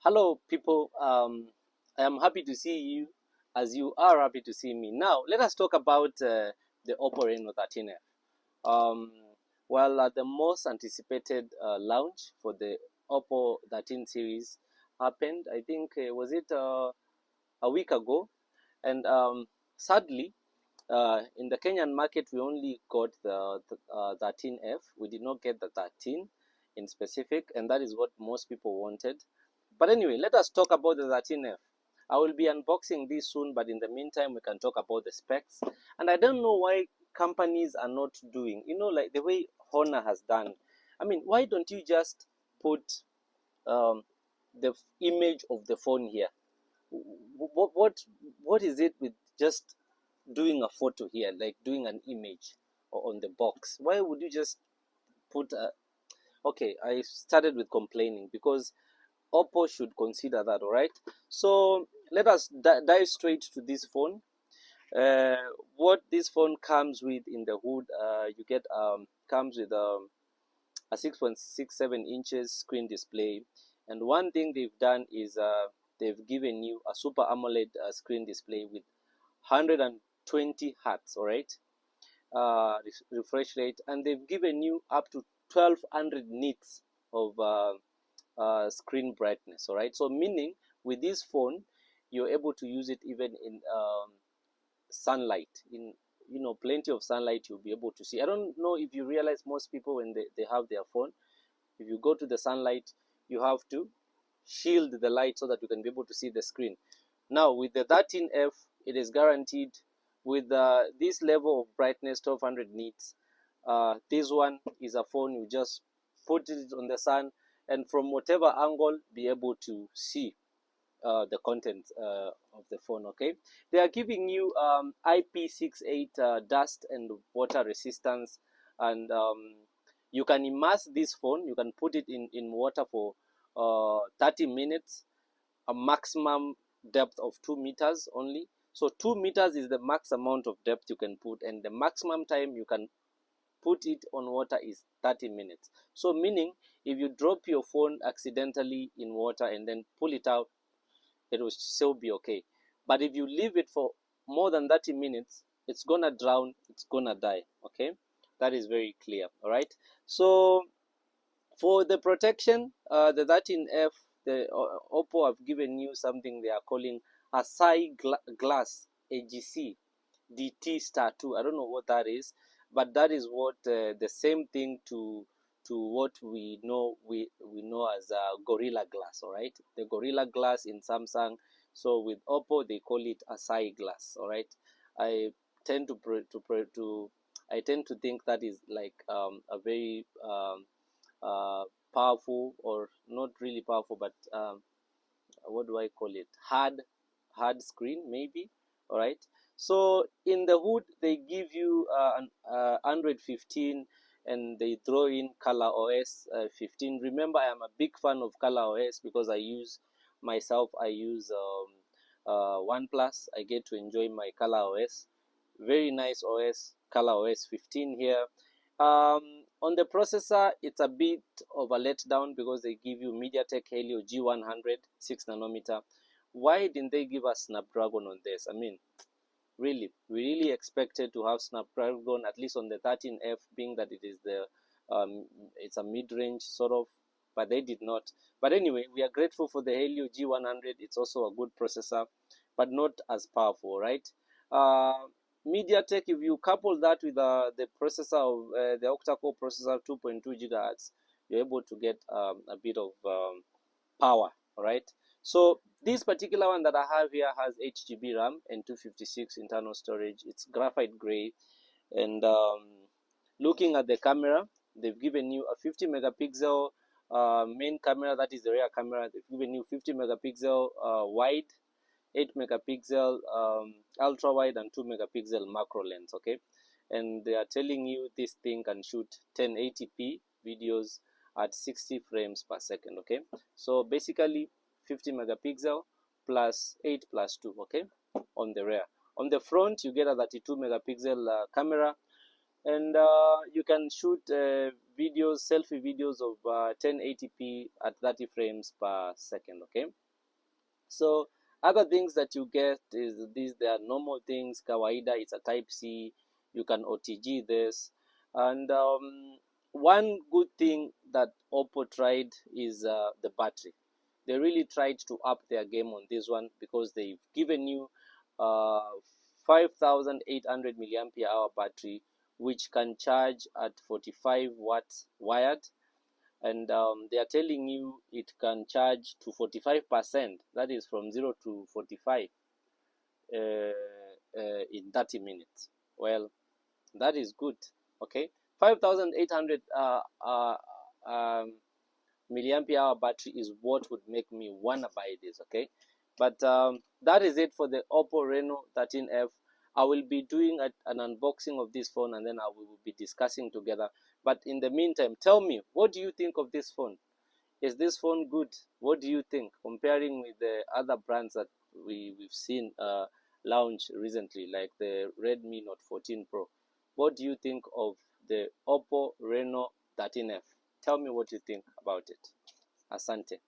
Hello, people. I am happy to see you as you are happy to see me. Now, let us talk about the Oppo Reno 13F. Um, the most anticipated launch for the Oppo 13 series happened, I think, was it a week ago? And sadly, in the Kenyan market, we only got the 13F. We did not get the 13 in specific, and that is what most people wanted. But anyway, let us talk about the 13F. I will be unboxing this soon, but in the meantime, we can talk about the specs. And I don't know why companies are not doing, like the way Honor has done. I mean, why don't you just put the image of the phone here? What is it with just doing a photo here, like doing an image on the box? Why would you just put a... Okay, I started with complaining because Oppo should consider that. All right, so let us dive straight to this phone. What this phone comes with in the hood, you get comes with a 6.67 inches screen display, and one thing they've done is they've given you a super AMOLED screen display with 120 hertz. All right, refresh rate, and they've given you up to 1200 nits of screen brightness. All right, so meaning with this phone you're able to use it even in sunlight. In plenty of sunlight, you'll be able to see. I don't know if you realize, most people when they have their phone, if you go to the sunlight, you have to shield the light so that you can be able to see the screen. Now with the 13F, it is guaranteed with this level of brightness, 1200 nits. This one is a phone you just put it on the sun, and from whatever angle be able to see the content of the phone. Okay, they are giving you IP68 dust and water resistance, and you can immerse this phone, you can put it in water for 30 minutes, a maximum depth of 2 meters only. So 2 meters is the max amount of depth you can put, and the maximum time you can put it on water is 30 minutes. So meaning if you drop your phone accidentally in water and then pull it out, it will still be okay. But if you leave it for more than 30 minutes, it's gonna drown, it's gonna die. Okay, that is very clear. All right, so for the protection, the 13F, the Oppo have given you something they are calling a glass AGC DT star 2. I don't know what that is, but that is what the same thing to what we know as Gorilla Glass. All right, the Gorilla Glass in Samsung. So with Oppo, they call it a glass. All right, I tend I tend to think that is like a very powerful, or not really powerful, but what do I call it? Hard screen maybe. All right. So in the hood, they give you an Android 15, and they throw in Color OS 15. Remember, I am a big fan of Color OS because I use OnePlus. I get to enjoy my Color OS. Very nice OS, Color OS 15 here. On the processor, it's a bit of a letdown because they give you MediaTek Helio G100 6 nanometer. Why didn't they give us Snapdragon on this? I mean, really, we really expected to have Snapdragon at least on the 13F, being that it is it's a mid-range sort of, but they did not. But anyway, we are grateful for the Helio G100. It's also a good processor, but not as powerful, right? MediaTek, if you couple that with the processor of the octa-core processor 2.2 gigahertz, you're able to get a bit of power. All right. So this particular one that I have here has 8 GB RAM and 256 internal storage. It's graphite gray, and looking at the camera, they've given you a 50 megapixel main camera. That is the rear camera. They've given you 50 megapixel wide, 8 megapixel ultra wide, and 2 megapixel macro lens. Okay, and they are telling you this thing can shoot 1080p videos at 60 frames per second. Okay, so basically 50 megapixel plus 8 plus 2. Okay, on the rear. On the front, you get a 32 megapixel camera, and you can shoot videos, selfie videos of 1080p at 30 frames per second. Okay, so other things that you get is these. They are normal things. Kawaida, it's a Type C. You can OTG this, and one good thing that Oppo tried is the battery. They really tried to up their game on this one, because they've given you 5,800 milliampere hour battery, which can charge at 45 watts wired, and they are telling you it can charge to 45%, that is from 0 to 45 in 30 minutes. Well, that is good. Okay, 5,800 milliampere hour battery is what would make me wanna buy this. Okay, but that is it for the Oppo Reno 13F. I will be doing an unboxing of this phone, and then we will be discussing together. But in the meantime, tell me, what do you think of this phone? Is this phone good? What do you think, comparing with the other brands that we've seen launch recently, like the Redmi Note 14 Pro? What do you think of the Oppo Reno 13F? Tell me what you think about it. Asante.